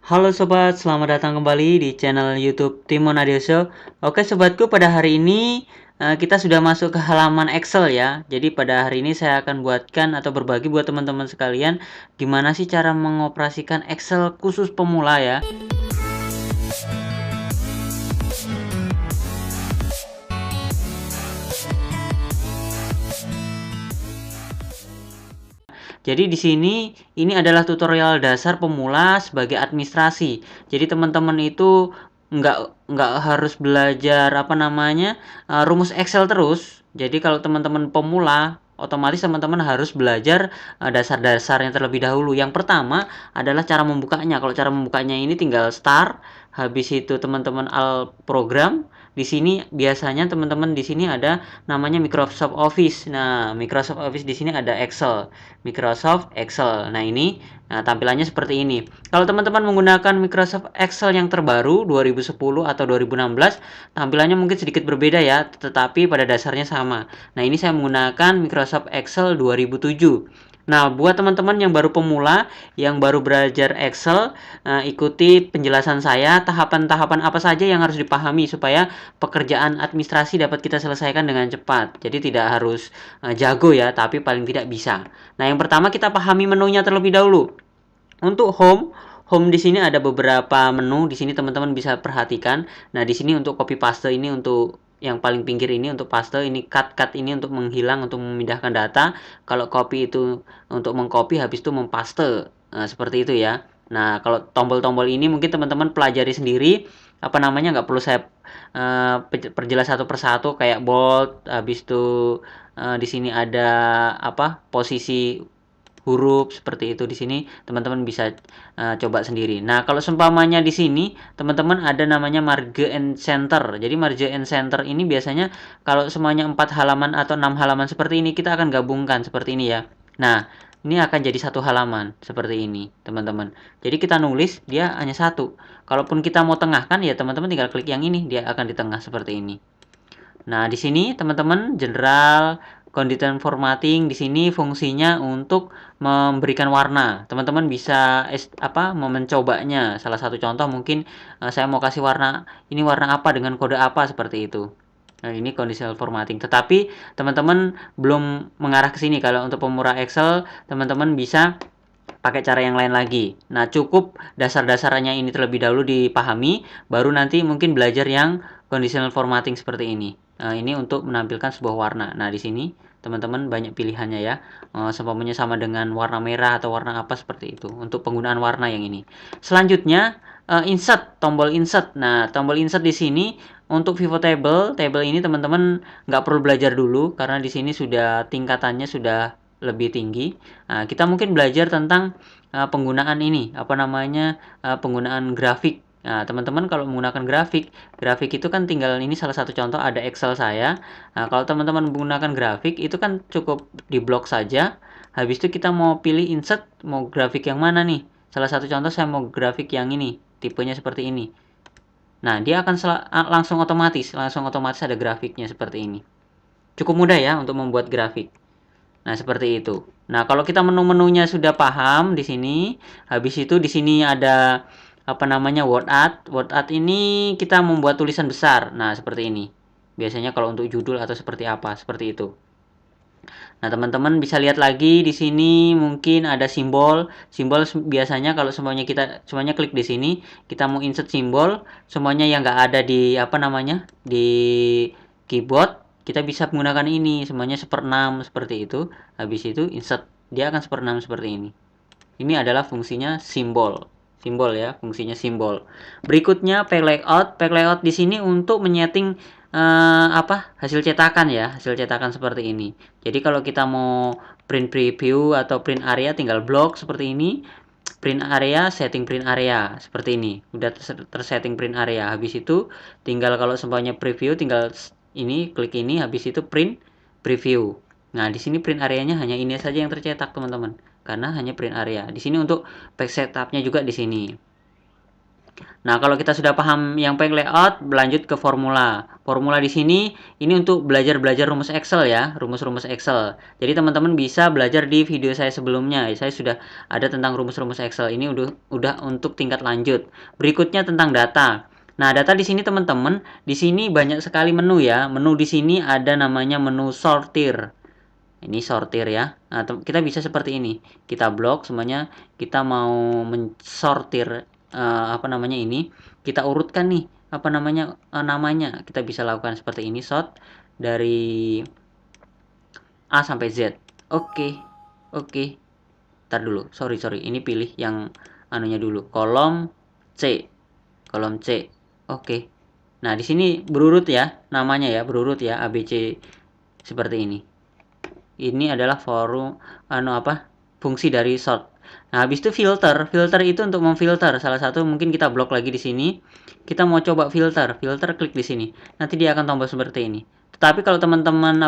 Halo sobat, selamat datang kembali di channel YouTube Timon Adio Show. Oke sobatku, pada hari ini kita sudah masuk ke halaman Excel ya. Jadi pada hari ini saya akan buatkan atau berbagi buat teman-teman sekalian gimana sih cara mengoperasikan Excel khusus pemula ya. Jadi di sini ini adalah tutorial dasar pemula sebagai administrasi. Jadi teman-teman itu nggak harus belajar rumus Excel terus. Jadi kalau teman-teman pemula, otomatis teman-teman harus belajar dasar-dasarnya terlebih dahulu. Yang pertama adalah cara membukanya. Kalau cara membukanya ini tinggal start, habis itu teman-teman al program. Di sini biasanya teman-teman di sini ada namanya Microsoft Office. Nah, Microsoft Office di sini ada Excel. Microsoft Excel. Nah, ini tampilannya seperti ini. Kalau teman-teman menggunakan Microsoft Excel yang terbaru 2010 atau 2016, tampilannya mungkin sedikit berbeda ya, tetapi pada dasarnya sama. Nah, ini saya menggunakan Microsoft Excel 2007. Nah, buat teman-teman yang baru pemula, yang baru belajar Excel, ikuti penjelasan saya, tahapan-tahapan apa saja yang harus dipahami supaya pekerjaan administrasi dapat kita selesaikan dengan cepat. Jadi tidak harus jago ya, tapi paling tidak bisa. Nah, yang pertama kita pahami menunya terlebih dahulu. Untuk home di sini ada beberapa menu. Di sini teman-teman bisa perhatikan. Nah, di sini untuk copy paste ini untuk yang paling pinggir ini untuk paste, ini cut ini untuk menghilang, untuk memindahkan data. Kalau copy itu untuk mengcopy, habis itu mempaste. Nah, seperti itu ya. Nah, kalau tombol-tombol ini mungkin teman-teman pelajari sendiri. Nggak perlu saya perjelas satu persatu kayak bold, habis itu di sini ada posisi huruf seperti itu. Di sini teman-teman bisa coba sendiri. Nah, kalau seumpamanya di sini teman-teman ada namanya marge and center. Jadi marge and center ini biasanya kalau semuanya 4 halaman atau 6 halaman seperti ini kita akan gabungkan seperti ini ya. Nah, ini akan jadi satu halaman seperti ini, teman-teman. Jadi kita nulis dia hanya satu. Kalaupun kita mau tengahkan ya teman-teman tinggal klik yang ini, dia akan di tengah seperti ini. Nah, di sini teman-teman general content formatting di sini fungsinya untuk memberikan warna. Teman-teman bisa mau mencobanya. Salah satu contoh mungkin saya mau kasih warna, ini warna apa dengan kode apa seperti itu. Nah, ini conditional formatting. Tetapi teman-teman belum mengarah ke sini. Kalau untuk pemula Excel, teman-teman bisa pakai cara yang lain lagi. Nah, cukup dasar-dasarnya ini terlebih dahulu dipahami, baru nanti mungkin belajar yang conditional formatting seperti ini. Ini untuk menampilkan sebuah warna. Nah, di sini teman-teman banyak pilihannya ya. Seumpamanya sama dengan warna merah atau warna apa seperti itu. Untuk penggunaan warna yang ini. Selanjutnya, insert, tombol insert. Nah, tombol insert di sini untuk pivot table, ini teman-teman nggak perlu belajar dulu karena di sini sudah tingkatannya sudah lebih tinggi. Nah, kita mungkin belajar tentang penggunaan ini, penggunaan grafik. Nah, teman-teman kalau menggunakan grafik itu kan tinggal ini salah satu contoh ada Excel saya. Nah, kalau teman-teman menggunakan grafik itu kan cukup di blok saja. Habis itu kita mau pilih insert, mau grafik yang mana nih? Salah satu contoh saya mau grafik yang ini, tipenya seperti ini. Nah, dia akan langsung otomatis ada grafiknya seperti ini. Cukup mudah ya untuk membuat grafik. Nah, seperti itu. Nah, kalau kita menu-menunya sudah paham di sini, habis itu di sini ada word art. Word art ini kita membuat tulisan besar. Nah, seperti ini. Biasanya kalau untuk judul atau seperti apa, seperti itu. Nah, teman-teman bisa lihat lagi di sini mungkin ada simbol. Simbol biasanya kalau semuanya klik di sini, kita mau insert simbol, semuanya yang nggak ada di keyboard, kita bisa menggunakan ini, semuanya 1/6 seperti itu. Habis itu insert, dia akan 1/6 seperti ini. Ini adalah fungsinya simbol. Simbol ya, fungsinya simbol. Berikutnya pack layout. Pack layout di sini untuk menyeting hasil cetakan ya, hasil cetakan seperti ini. Jadi kalau kita mau print preview atau print area tinggal blok seperti ini. Print area, setting print area seperti ini. Udah tersetting print area. Habis itu tinggal kalau semuanya preview tinggal ini klik ini, habis itu print preview. Nah, di sini print areanya hanya ini saja yang tercetak, teman-teman. Karena hanya print area. Di sini untuk back setupnya juga di sini. Nah, kalau kita sudah paham yang peg layout, berlanjut ke formula. Formula di sini ini untuk belajar-belajar rumus Excel ya, rumus-rumus Excel. Jadi teman-teman bisa belajar di video saya sebelumnya. Saya sudah ada tentang rumus-rumus Excel. Ini udah untuk tingkat lanjut. Berikutnya tentang data. Nah, data di sini teman-teman, di sini banyak sekali menu ya. Menu di sini ada namanya menu sortir. Ini sortir ya. Nah, kita bisa seperti ini. Kita blok semuanya, kita mau mensortir apa namanya ini, kita urutkan nih apa namanya namanya. Kita bisa lakukan seperti ini, sort dari A sampai Z. Oke. Oke. Ntar dulu. Sorry. Ini pilih yang anunya dulu. Kolom C. Kolom C. Oke. Nah, di sini berurut ya namanya ya, berurut ya A B C seperti ini. Ini adalah fungsi dari sort. Nah, habis itu filter. Filter itu untuk memfilter. Salah satu mungkin kita blok lagi di sini. Kita mau coba filter. Filter klik di sini. Nanti dia akan tombol seperti ini. Tetapi kalau teman-teman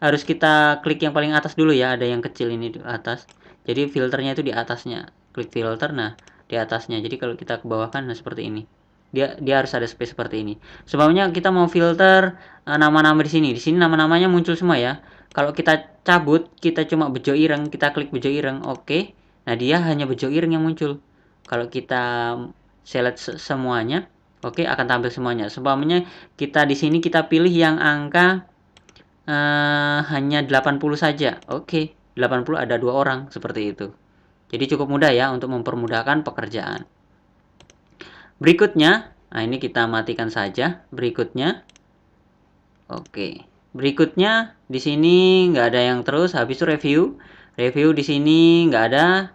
harus kita klik yang paling atas dulu ya. Ada yang kecil ini di atas. Jadi filternya itu di atasnya. Klik filter, nah di atasnya. Jadi kalau kita ke bawah kan, nah seperti ini. Dia harus ada space seperti ini. Sebabnya kita mau filter nama-nama di sini. Di sini nama-namanya muncul semua ya. Kalau kita cabut, kita cuma bejo ireng, kita klik bejo ireng, oke. Nah, dia hanya bejo ireng yang muncul. Kalau kita select semuanya, oke, akan tampil semuanya. Sebabnya kita di sini kita pilih yang angka hanya 80 saja. Oke, 80 ada 2 orang seperti itu. Jadi cukup mudah ya untuk mempermudahkan pekerjaan. Berikutnya, nah ini kita matikan saja. Berikutnya, oke. Berikutnya di sini nggak ada yang terus. Habis itu review. Review di sini nggak ada.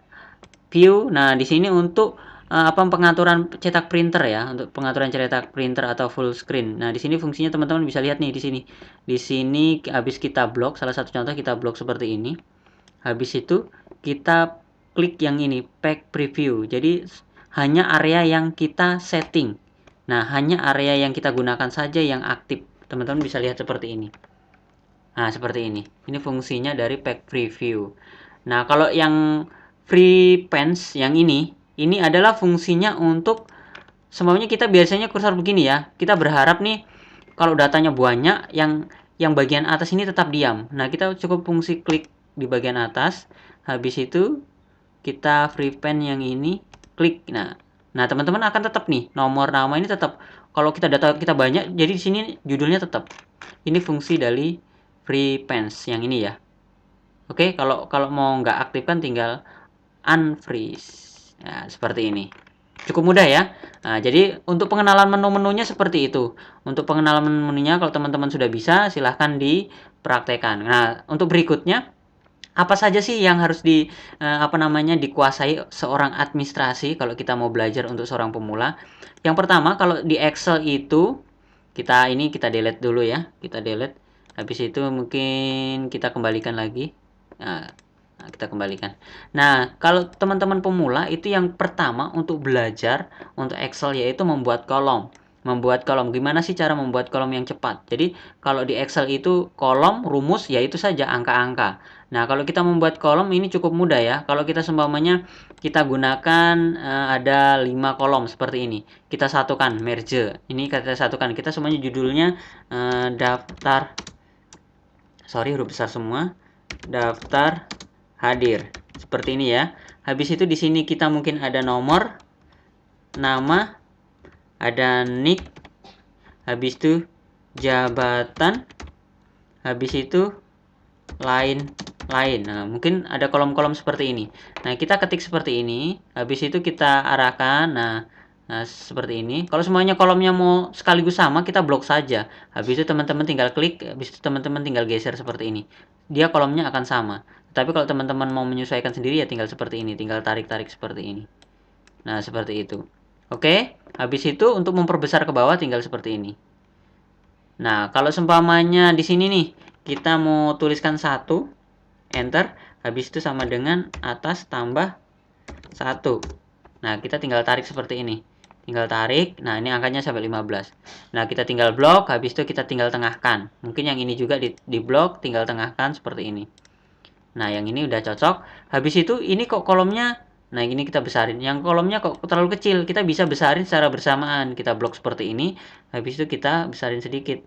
View. Nah, di sini untuk pengaturan cetak printer ya, untuk pengaturan cetak printer atau full screen. Nah, di sini fungsinya teman-teman bisa lihat nih di sini. Di sini habis kita blok, salah satu contoh kita blok seperti ini. Habis itu kita klik yang ini, pack preview. Jadi hanya area yang kita setting. Nah, hanya area yang kita gunakan saja yang aktif. Teman-teman bisa lihat seperti ini. Nah, seperti ini. Ini fungsinya dari pack preview. Nah, kalau yang free pens yang ini adalah fungsinya untuk semuanya. Kita biasanya kursor begini ya. Kita berharap nih kalau datanya banyak, yang bagian atas ini tetap diam. Nah, kita cukup fungsi klik di bagian atas. Habis itu kita free pen yang ini klik. Nah, teman-teman akan tetap nih nomor nama ini tetap. Kalau kita data kita banyak, jadi di sini judulnya tetap. Ini fungsi dari free pens yang ini ya. Oke, kalau mau nggak aktifkan tinggal unfreeze. Nah, seperti ini. Cukup mudah ya. Nah, jadi untuk pengenalan menu-menunya seperti itu. Untuk pengenalan menu-menunya kalau teman-teman sudah bisa, silahkan dipraktekkan. Nah, untuk berikutnya apa saja sih yang harus dikuasai seorang administrasi kalau kita mau belajar untuk seorang pemula? Yang pertama, kalau di Excel itu kita delete dulu ya. Kita delete. Habis itu mungkin kita kembalikan lagi. Nah, kita kembalikan. Nah, kalau teman-teman pemula itu yang pertama untuk belajar untuk Excel yaitu membuat kolom. Gimana sih cara membuat kolom yang cepat? Jadi kalau di Excel itu kolom rumus yaitu saja angka-angka. Nah, kalau kita membuat kolom ini cukup mudah ya. Kalau kita seumpamanya kita gunakan ada 5 kolom seperti ini. Kita satukan, merge. Ini kita satukan. Kita semuanya judulnya daftar. Sorry, huruf besar semua. Daftar hadir. Seperti ini ya. Habis itu di sini kita mungkin ada nomor, nama, ada nick, habis itu jabatan, habis itu lain. Nah, mungkin ada kolom-kolom seperti ini. Nah, kita ketik seperti ini, habis itu kita arahkan. Nah, seperti ini. Kalau semuanya kolomnya mau sekaligus sama, kita blok saja. Habis itu teman-teman tinggal klik, habis itu teman-teman tinggal geser seperti ini. Dia kolomnya akan sama. Tapi kalau teman-teman mau menyesuaikan sendiri ya tinggal seperti ini, tinggal tarik-tarik seperti ini. Nah, seperti itu. Oke, habis itu untuk memperbesar ke bawah tinggal seperti ini. Nah, kalau seumpamanya di sini nih, kita mau tuliskan 1, enter, habis itu sama dengan atas tambah 1. Nah, kita tinggal tarik seperti ini. Tinggal tarik, nah ini angkanya sampai 15. Nah, kita tinggal blok, habis itu kita tinggal tengahkan. Mungkin yang ini juga di blok, tinggal tengahkan seperti ini. Nah, yang ini udah cocok. Habis itu ini kok kolomnya Nah, ini kita besarin. Yang kolomnya kok terlalu kecil, kita bisa besarin secara bersamaan. Kita blok seperti ini, habis itu kita besarin sedikit.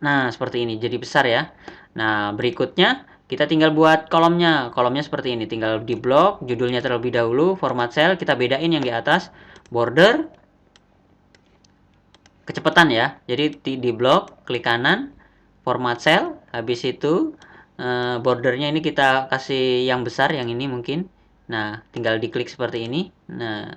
Nah, seperti ini, jadi besar ya. Nah, berikutnya kita tinggal buat kolomnya. Kolomnya seperti ini, tinggal di blok, judulnya terlebih dahulu, format cell, kita bedain yang di atas, border, kecepatan ya. Jadi di blok, klik kanan, format cell, habis itu bordernya ini kita kasih yang besar, yang ini mungkin. Nah, tinggal diklik seperti ini. Nah,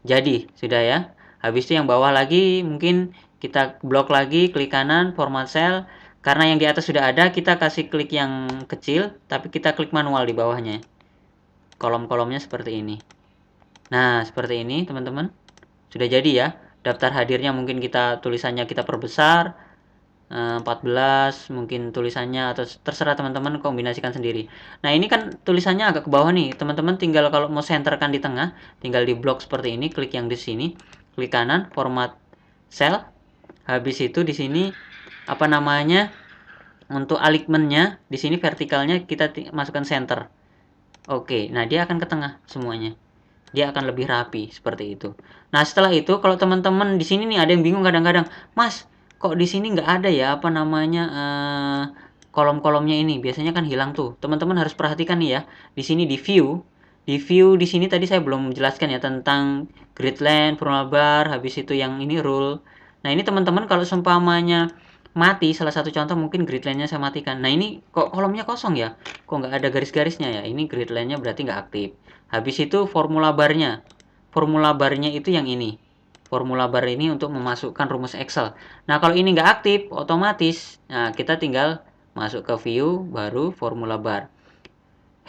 jadi sudah ya. Habis itu yang bawah lagi mungkin kita blok lagi, klik kanan, format cell. Karena yang di atas sudah ada, kita kasih klik yang kecil, tapi kita klik manual di bawahnya. Kolom-kolomnya seperti ini. Nah, seperti ini teman-teman. Sudah jadi ya. Daftar hadirnya mungkin kita tulisannya kita perbesar. 14 mungkin tulisannya, atau terserah teman-teman kombinasikan sendiri. Nah, ini kan tulisannya agak ke bawah nih. Teman-teman tinggal kalau mau centerkan di tengah, tinggal di blok seperti ini, klik yang di sini, klik kanan, format cell. Habis itu di sini apa namanya? Untuk alignmentnya di sini vertikalnya kita masukkan center. Oke, nah dia akan ke tengah semuanya. Dia akan lebih rapi seperti itu. Nah, setelah itu kalau teman-teman di sini nih ada yang bingung kadang-kadang, Mas, kok di sini nggak ada ya apa namanya kolom-kolomnya ini? Biasanya kan hilang tuh. Teman-teman harus perhatikan nih ya. Di sini di view di sini tadi saya belum menjelaskan ya tentang grid length, formula bar, habis itu yang ini rule. Nah, ini teman-teman kalau seumpamanya mati, salah satu contoh mungkin grid line-nya saya matikan. Nah, ini kok kolomnya kosong ya? Kok nggak ada garis-garisnya ya? Ini grid line-nya berarti nggak aktif. Habis itu formula barnya. Formula barnya itu yang ini. Formula bar ini untuk memasukkan rumus Excel. Nah, kalau ini nggak aktif, otomatis nah kita tinggal masuk ke view, baru formula bar.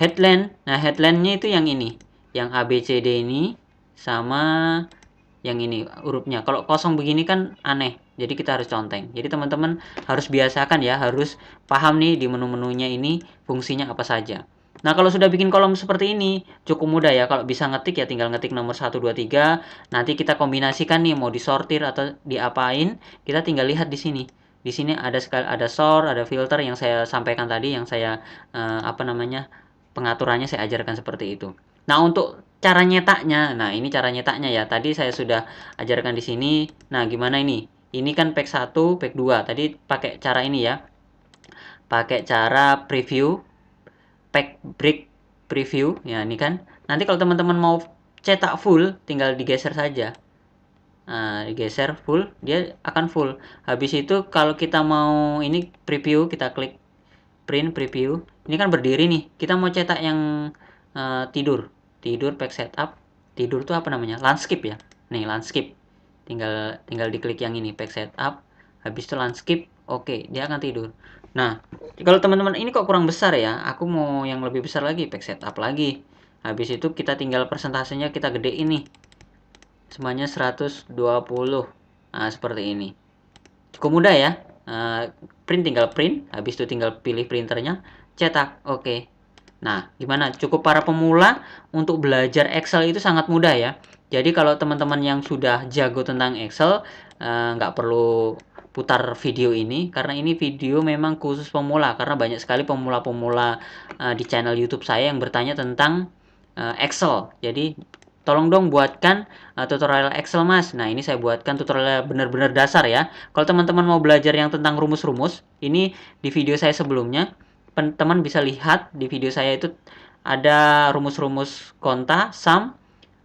Headline. Nah, headline-nya itu yang ini. Yang ABCD ini sama yang ini hurufnya. Kalau kosong begini kan aneh. Jadi kita harus conteng. Jadi teman-teman harus biasakan ya, harus paham nih di menu-menunya ini fungsinya apa saja. Nah, kalau sudah bikin kolom seperti ini, cukup mudah ya. Kalau bisa ngetik ya tinggal ngetik nomor 1, 2, 3. Nanti kita kombinasikan nih mau disortir atau diapain, kita tinggal lihat di sini. Di sini ada sort, ada filter yang saya sampaikan tadi, yang saya apa namanya? Pengaturannya saya ajarkan seperti itu. Nah, untuk cara nyetaknya, nah ini cara nyetaknya ya. Tadi saya sudah ajarkan di sini. Nah, gimana ini? Ini kan pack 1, pack 2. Tadi pakai cara ini ya. Pakai cara preview, pack break preview. Ya, ini kan. Nanti kalau teman-teman mau cetak full, tinggal digeser saja. Nah, digeser full, dia akan full. Habis itu kalau kita mau ini preview, kita klik print preview. Ini kan berdiri nih. Kita mau cetak yang tidur pack setup. Tidur tuh apa namanya? Landscape ya. Nih, landscape. Tinggal diklik yang ini pack setup. Habis itu landscape. Oke, dia akan tidur. Nah, kalau teman-teman ini kok kurang besar ya, aku mau yang lebih besar lagi, pack setup lagi. Habis itu kita tinggal persentasenya kita gedein nih. Semuanya 120. Nah, seperti ini. Cukup mudah ya. Tinggal print, habis itu tinggal pilih printernya, cetak. Oke. Nah, gimana? Cukup para pemula untuk belajar Excel itu sangat mudah ya. Jadi kalau teman-teman yang sudah jago tentang Excel, nggak perlu putar video ini, karena ini video memang khusus pemula, karena banyak sekali pemula-pemula di channel YouTube saya yang bertanya tentang Excel. Jadi tolong dong buatkan tutorial Excel, Mas. Nah, ini saya buatkan tutorial benar-benar dasar ya. Kalau teman-teman mau belajar yang tentang rumus-rumus, ini di video saya sebelumnya, teman bisa lihat di video saya itu ada rumus-rumus konta, sum,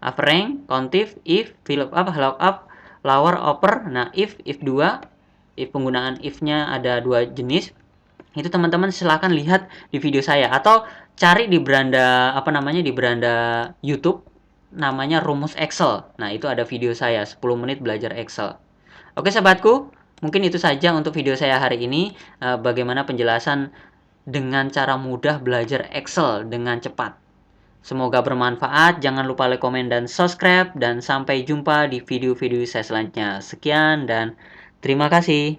rank, countif, if, VLOOKUP, lookup, lower, upper. Nah, if 2, if penggunaan if-nya ada 2 jenis. Itu teman-teman silahkan lihat di video saya atau cari di beranda apa namanya di beranda YouTube, namanya rumus Excel. Nah, itu ada video saya 10 menit belajar Excel. Oke, sahabatku, mungkin itu saja untuk video saya hari ini, bagaimana penjelasan dengan cara mudah belajar Excel dengan cepat. Semoga bermanfaat. Jangan lupa like, komen, dan subscribe, dan sampai jumpa di video-video saya selanjutnya. Sekian dan terima kasih.